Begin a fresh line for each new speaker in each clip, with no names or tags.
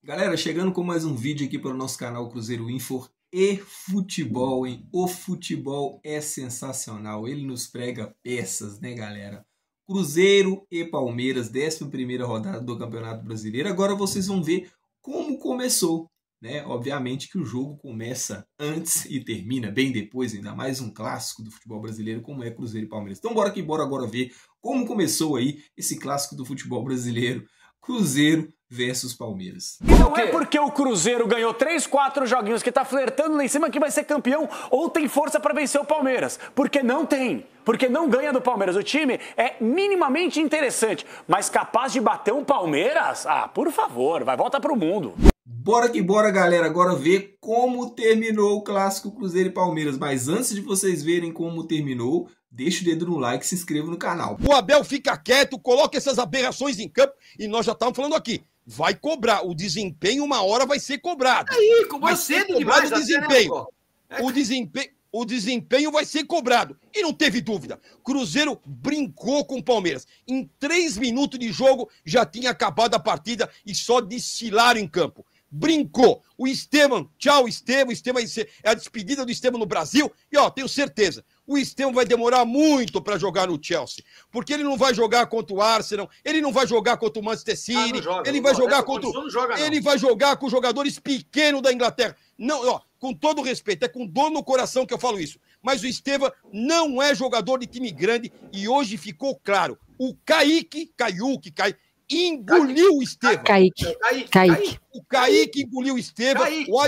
Galera, chegando com mais um vídeo aqui para o nosso canal Cruzeiro Info e futebol, hein? O futebol é sensacional, ele nos prega peças, né, galera? Cruzeiro e Palmeiras, 11ª rodada do Campeonato Brasileiro. Agora vocês vão ver como começou, né? Obviamente que o jogo começa antes e termina bem depois, ainda mais um clássico do futebol brasileiro como é Cruzeiro e Palmeiras. Então bora agora ver como começou aí esse clássico do futebol brasileiro, Cruzeiro versus Palmeiras.
E não é porque o Cruzeiro ganhou 3, 4 joguinhos que tá flertando lá em cima que vai ser campeão ou tem força para vencer o Palmeiras. Porque não tem. Porque não ganha do Palmeiras. O time é minimamente interessante, mas capaz de bater um Palmeiras? Ah, por favor, vai voltar pro mundo.
Bora que bora, galera, agora ver como terminou o clássico Cruzeiro e Palmeiras. Mas antes de vocês verem como terminou, deixa o dedo no like e se inscreva no canal.
O Abel fica quieto, coloca essas aberrações em campo e nós já estávamos falando aqui. Vai cobrar, o desempenho uma hora vai ser cobrado.
Aí, cobrou cedo demais.
O desempenho vai ser cobrado. E não teve dúvida. Cruzeiro brincou com o Palmeiras. Em 3 minutos de jogo já tinha acabado a partida e só desfilaram em campo. Brincou. O Estevam, tchau Estevam, é a despedida do Estevam no Brasil. E ó, tenho certeza, o Estevam vai demorar muito para jogar no Chelsea, porque ele não vai jogar contra o Arsenal, ele não vai jogar contra o Manchester City, ele vai jogar ele vai jogar com jogadores pequenos da Inglaterra. Não, ó, com todo respeito, é com dor no coração que eu falo isso, mas o Estevam não é jogador de time grande e hoje ficou claro. O Kaique engoliu o Estevam. O Kaique engoliu o Estevam. O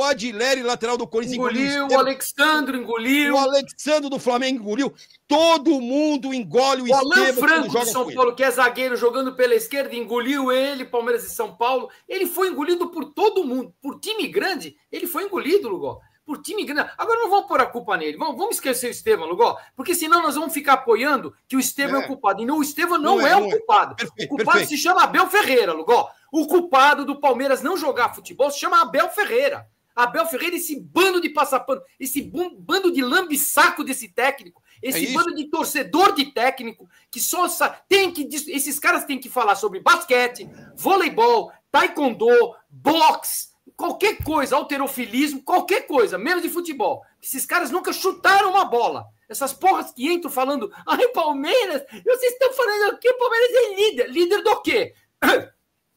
Adileri, lateral do Corinthians,
engoliu. O Alexandre engoliu.
O Alexandre do Flamengo engoliu. Todo mundo engole o Estevam.
O Alan Franco de São Paulo, que é zagueiro jogando pela esquerda, engoliu ele, Palmeiras e São Paulo. Ele foi engolido por todo mundo. Por time grande, ele foi engolido, Lugó. Por time grande. Agora não vamos pôr a culpa nele. Vamos esquecer o Estevam, Lugó. Porque senão nós vamos ficar apoiando que o Estevam é o culpado. E não, o Estevam não é o culpado.
Perfeito,
o culpado se chama Abel Ferreira, Lugó. O culpado do Palmeiras não jogar futebol se chama Abel Ferreira. Abel Ferreira, esse bando de passapano, esse bando de lambe-saco desse técnico, esse bando de torcedor de técnico, que só tem que. Esses caras têm que falar sobre basquete, voleibol, taekwondo, boxe. Qualquer coisa, halterofilismo, qualquer coisa, menos de futebol. Esses caras nunca chutaram uma bola. Essas porras que entram falando, ai, Palmeiras, vocês estão falando aqui, o Palmeiras é líder. Líder do quê?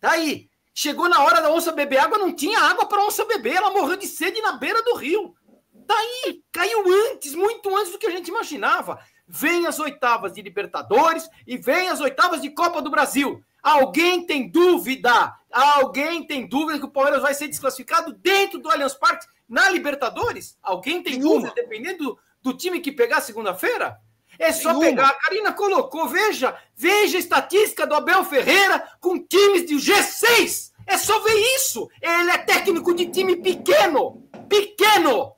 Tá aí. Chegou na hora da onça beber água, não tinha água para a onça beber, ela morreu de sede na beira do rio. Tá aí. Caiu antes, muito antes do que a gente imaginava. Vem as oitavas de Libertadores e vem as oitavas de Copa do Brasil. Alguém tem dúvida? Alguém tem dúvida que o Palmeiras vai ser desclassificado dentro do Allianz Parque na Libertadores? Alguém tem dúvida, dependendo do time que pegar segunda-feira? É só pegar. A Karina colocou, veja a estatística do Abel Ferreira com times de G6. É só ver isso. Ele é técnico de time pequeno. Pequeno.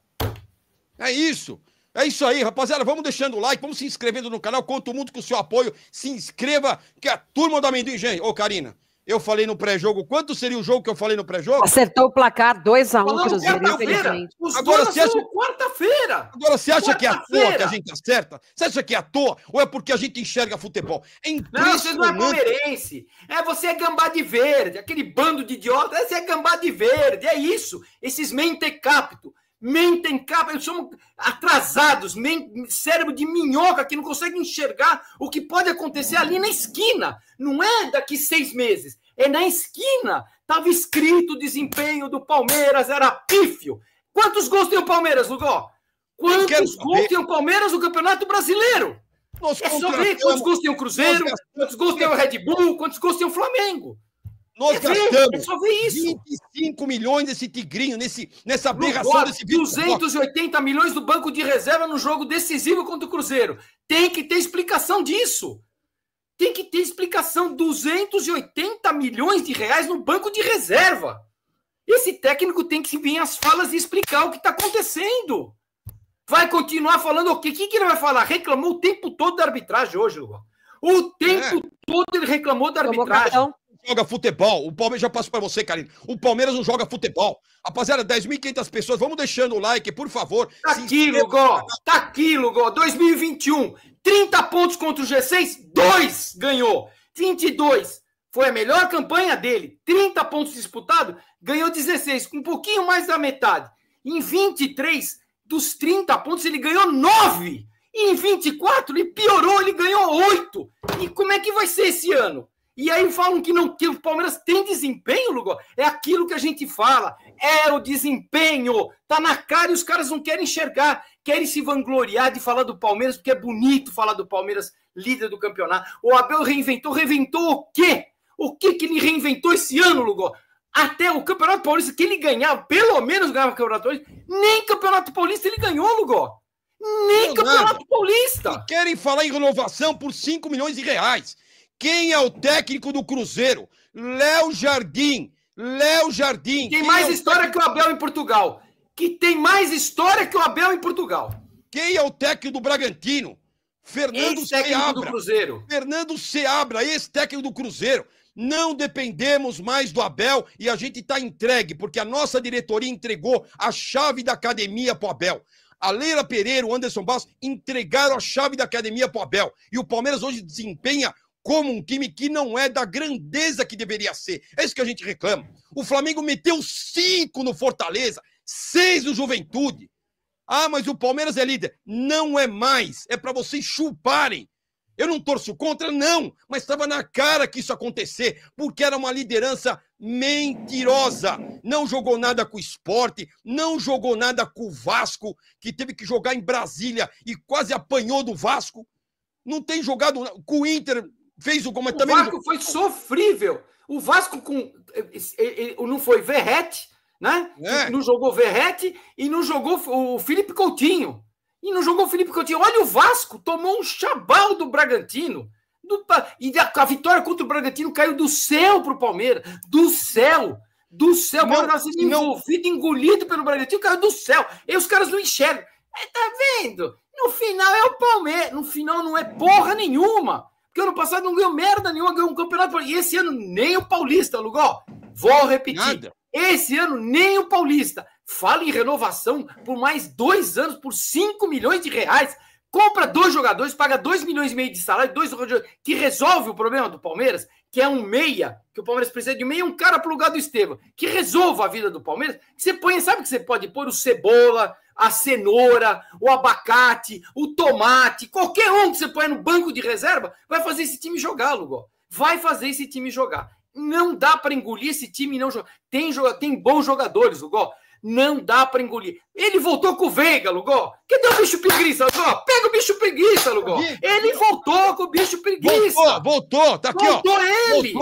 É isso. É isso aí, rapaziada. Vamos deixando o like, vamos se inscrevendo no canal. Conto muito com o seu apoio. Se inscreva, que é a turma do amendoim, gente. Ô, Karina, eu falei no pré-jogo. Quanto seria o jogo que eu falei no pré-jogo?
Acertou o placar 2-1, Cruzeiro, infelizmente.
Agora você acha quarta-feira.
Agora você acha que é à toa que a gente acerta? Você acha que é à toa? Ou é porque a gente enxerga futebol? É
não, você não é palmeirense. Você é gambá de verde. Aquele bando de idiota. Você é gambá de verde. É isso. Esses mentecapto. Eles são atrasados, cérebro de minhoca que não consegue enxergar o que pode acontecer ali na esquina. Não é daqui 6 meses, é na esquina. Estava escrito o desempenho do Palmeiras, era pífio. Quantos gols tem o Palmeiras, Lugó? Quantos gols tem o Palmeiras no Campeonato Brasileiro? É só ver quantos gols tem o Cruzeiro, quantos gols tem o Red Bull, quantos gols tem o Flamengo.
Nós gastamos 25 milhões nesse tigrinho, nessa aberração desse vídeo.
280 milhões do banco de reserva no jogo decisivo contra o Cruzeiro. Tem que ter explicação disso. Tem que ter explicação. 280 milhões de reais no banco de reserva. Esse técnico tem que vir às falas e explicar o que está acontecendo. Vai continuar falando o quê? O que ele vai falar? Reclamou o tempo todo da arbitragem hoje, Lugó. O tempo todo ele reclamou da arbitragem.
Joga futebol. O Palmeiras, já passo pra você, Karina. O Palmeiras não joga futebol. Rapaziada, 10.500 pessoas. Vamos deixando o like, por favor.
Tá aqui, Lugó. Tá aqui, Lugó. 2021. 30 pontos contra o G6. 2 ganhou. 22. Foi a melhor campanha dele. 30 pontos disputados, ganhou 16, com um pouquinho mais da metade. Em 23, dos 30 pontos, ele ganhou 9. E em 24, ele piorou, ele ganhou 8. E como é que vai ser esse ano? E aí falam que o Palmeiras tem desempenho, Lugo. É aquilo que a gente fala. É o desempenho. Tá na cara e os caras não querem enxergar. Querem se vangloriar de falar do Palmeiras, porque é bonito falar do Palmeiras líder do campeonato. O Abel reinventou o quê? O que ele reinventou esse ano, Lugo? Até o Campeonato Paulista, que ele ganhava, pelo menos ganhava o Campeonato Paulista, nem Campeonato Paulista ele ganhou, Lugo. Nem Campeonato Paulista.
E querem falar em renovação por 5 milhões de reais. Quem é o técnico do Cruzeiro? Léo Jardim. Léo Jardim.
Tem mais história que o Abel em Portugal. Tem mais história que o Abel em Portugal.
Quem é o técnico do Bragantino? Fernando Seabra.
Do Cruzeiro.
Fernando Seabra, ex-técnico do Cruzeiro. Não dependemos mais do Abel e a gente está entregue, porque a nossa diretoria entregou a chave da academia para o Abel. A Leila Pereira, o Anderson Barros entregaram a chave da academia para o Abel. E o Palmeiras hoje desempenha como um time que não é da grandeza que deveria ser. É isso que a gente reclama. O Flamengo meteu 5 no Fortaleza, 6 no Juventude. Ah, mas o Palmeiras é líder. Não é mais. É para vocês chuparem. Eu não torço contra, não. Mas estava na cara que isso ia acontecer, porque era uma liderança mentirosa. Não jogou nada com o Sport, não jogou nada com o Vasco, que teve que jogar em Brasília e quase apanhou do Vasco. Não tem jogado com o Inter, fez o gol, mas também...
O Vasco foi sofrível. O Vasco não foi Verratti, né? Não jogou Verratti e não jogou o Felipe Coutinho. Olha o Vasco, tomou um chabal do Bragantino. E a vitória contra o Bragantino caiu do céu pro Palmeiras. Do céu. O Palmeiras sendo envolvido, engolido pelo Bragantino, caiu do céu. E os caras não enxergam. Tá vendo? No final é o Palmeiras. No final não é porra nenhuma. Porque ano passado não ganhou merda nenhuma, ganhou um campeonato. E esse ano nem o Paulista, Lugó. Vou repetir.
Nada.
Esse ano nem o Paulista. Fala em renovação por mais 2 anos, por 5 milhões de reais. Compra 2 jogadores, paga 2 milhões e meio de salário, 2 jogadores, que resolve o problema do Palmeiras, que é um meia, que o Palmeiras precisa de meia, um cara pro lugar do Estevam, que resolva a vida do Palmeiras. Que você põe, sabe que você pode pôr o cebola, a cenoura, o abacate, o tomate, qualquer um que você põe no banco de reserva, vai fazer esse time jogar, Lugó. Vai fazer esse time jogar. Não dá para engolir esse time e não jogar. Tem bons jogadores, Lugó. Não dá para engolir. Ele voltou com o Veiga, Lugó. Cadê o bicho preguiça, Lugó? Pega o bicho preguiça, Lugó. Ele voltou com o bicho preguiça.
Voltou. Tá aqui,
voltou
ó.
Ele.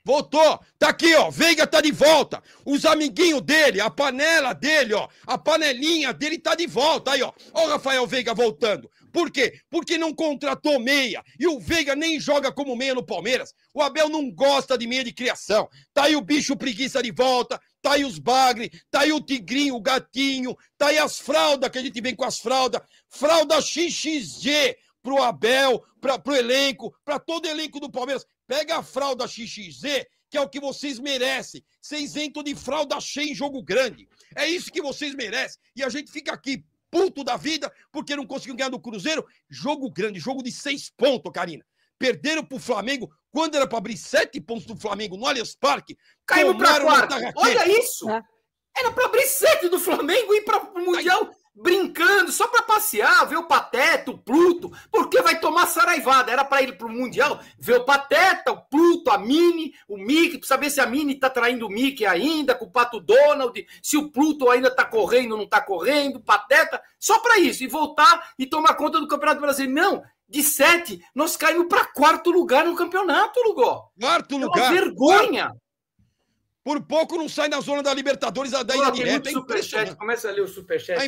Voltou. Tá aqui, ó. Veiga tá de volta. Os amiguinhos dele, a panela dele, ó. A panelinha dele tá de volta. Aí, ó. Ó o Rafael Veiga voltando. Por quê? Porque não contratou meia. E o Veiga nem joga como meia no Palmeiras. O Abel não gosta de meia de criação. Tá aí o bicho preguiça de volta. Tá aí os bagre. Tá aí o tigrinho, o gatinho. Tá aí as fraldas, que a gente vem com as fraldas. Fralda XXG pro Abel, pro elenco, pra todo elenco do Palmeiras. Pega a fralda XXZ, que é o que vocês merecem. Vocês entram de fralda cheia em jogo grande. É isso que vocês merecem. E a gente fica aqui puto da vida porque não conseguiu ganhar do Cruzeiro. Jogo grande, jogo de 6 pontos, Karina. Perderam pro Flamengo quando era para abrir 7 pontos do Flamengo no Allianz Parque.
Caímos pra 4. Olha isso. Era para abrir 7 do Flamengo e ir para o Mundial brincando, só para passear, ver o Pateta, o Pluto, porque vai tomar saraivada. Era para ir pro Mundial, ver o Pateta, o Pluto, a Mini, o Mickey, para saber se a Mini tá traindo o Mickey ainda, com o Pato Donald, se o Pluto ainda tá correndo ou não tá correndo, Pateta, só para isso, e voltar e tomar conta do Campeonato Brasileiro. Não, de 7, nós caímos para 4º lugar no campeonato, Lugó.
4º lugar.
É uma vergonha.
Por pouco não sai na zona da Libertadores da ida direta. É
impressionante. Começa a ler o superchat.
É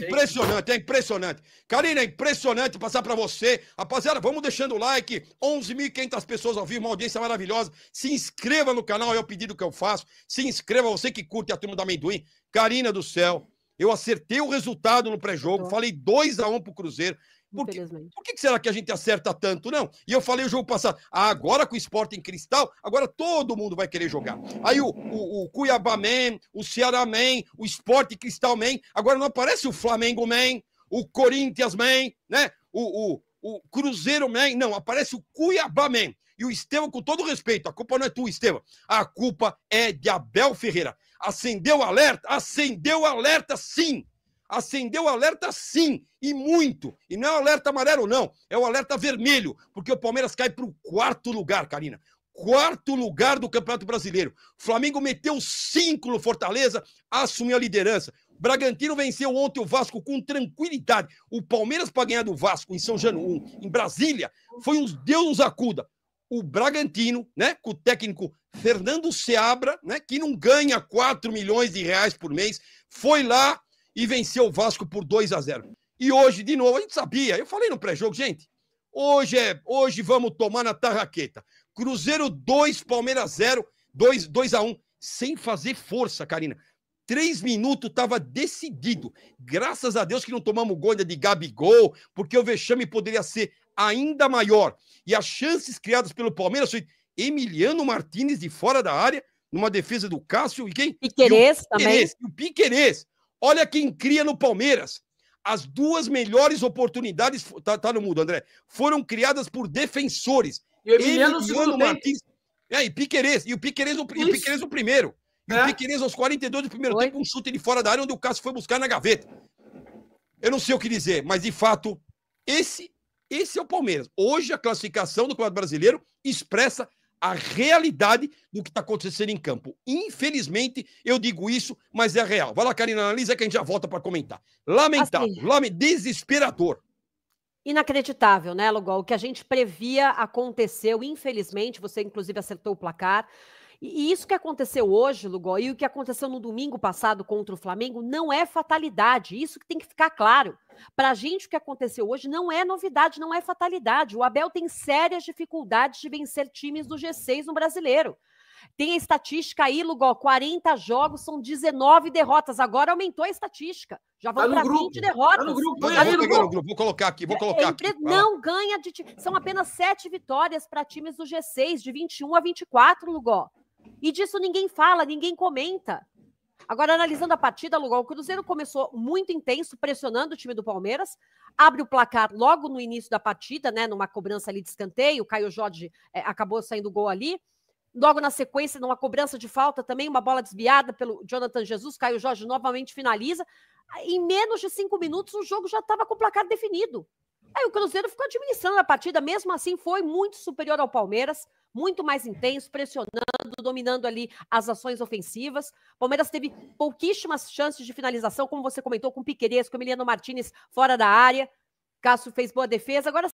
impressionante. Karina, é impressionante passar para você. Rapaziada, vamos deixando o like. 11.500 pessoas ao vivo, uma audiência maravilhosa. Se inscreva no canal, é o pedido que eu faço. Se inscreva, você que curte a Turma do Amendoim. Karina do céu, eu acertei o resultado no pré-jogo. Falei 2-1 pro Cruzeiro. Por que será que a gente acerta tanto, não? E eu falei o jogo passado, agora com o Sport em Cristal, agora todo mundo vai querer jogar. Aí o Cuiabá Man, o Ceará Man, o Sport Cristal Man, agora não aparece o Flamengo Man, o Corinthians Man, né? O Cruzeiro Man, não, aparece o Cuiabá Man. E o Estevão, com todo respeito, a culpa não é tua, Estevão. A culpa é de Abel Ferreira. Acendeu o alerta? Acendeu o alerta, sim. Acendeu o alerta, sim. E muito. E não é o alerta amarelo, não. É o alerta vermelho. Porque o Palmeiras cai para o 4º lugar, Karina. 4º lugar do Campeonato Brasileiro. O Flamengo meteu 5 no Fortaleza, assumiu a liderança. O Bragantino venceu ontem o Vasco com tranquilidade. O Palmeiras, para ganhar do Vasco em São Januário, em Brasília, foi uns Deus nos acuda. O Bragantino, né, com o técnico Fernando Seabra, né, que não ganha 4 milhões de reais por mês, foi lá e venceu o Vasco por 2-0. E hoje, de novo, a gente sabia, eu falei no pré-jogo, gente, hoje vamos tomar na tarraqueta. Cruzeiro 2, Palmeiras 0, 2-1, sem fazer força, Karina. 3 minutos estava decidido. Graças a Deus que não tomamos gol ainda de Gabigol, porque o vexame poderia ser ainda maior. E as chances criadas pelo Palmeiras foi Emiliano Martínez de fora da área, numa defesa do Cássio e quem?
Piquerez também.
E o Piquerez. Olha quem cria no Palmeiras. As 2 melhores oportunidades, tá no mudo, André, foram criadas por defensores.
E o Emiliano
Martins. E Piquerez. E o Piquerez no primeiro. E o Piquerez aos 42 do primeiro tempo, um chute de fora da área, onde o Cássio foi buscar na gaveta. Eu não sei o que dizer, mas de fato, esse é o Palmeiras. Hoje a classificação do Campeonato Brasileiro expressa a realidade do que está acontecendo em campo. Infelizmente, eu digo isso, mas é real. Vai lá, Karina, analisa que a gente já volta para comentar. Lamentável, desesperador.
Inacreditável, né, Lugol? O que a gente previa aconteceu, infelizmente, você inclusive acertou o placar. E isso que aconteceu hoje, Lugol, e o que aconteceu no domingo passado contra o Flamengo, não é fatalidade. Isso que tem que ficar claro. Pra gente, o que aconteceu hoje não é novidade, não é fatalidade. O Abel tem sérias dificuldades de vencer times do G6 no Brasileiro. Tem a estatística aí, Lugol, 40 jogos, são 19 derrotas. Agora aumentou a estatística. Já vão para 20 derrotas.
Tá no grupo. Vou colocar aqui.
Não ganha de... São apenas 7 vitórias para times do G6, de 21 a 24, Lugol. E disso ninguém fala, ninguém comenta. Agora, analisando a partida, Lugol, o Cruzeiro começou muito intenso, pressionando o time do Palmeiras, abre o placar logo no início da partida, né, numa cobrança ali de escanteio, o Caio Jorge acabou saindo gol ali. Logo na sequência, numa cobrança de falta também, uma bola desviada pelo Jonathan Jesus, Caio Jorge novamente finaliza. Em menos de 5 minutos, o jogo já estava com o placar definido. Aí o Cruzeiro ficou administrando a partida, mesmo assim foi muito superior ao Palmeiras, muito mais intenso, pressionando, dominando ali as ações ofensivas. O Palmeiras teve pouquíssimas chances de finalização, como você comentou, com o Piquerez, com o Emiliano Martínez fora da área. Cássio fez boa defesa. Agora,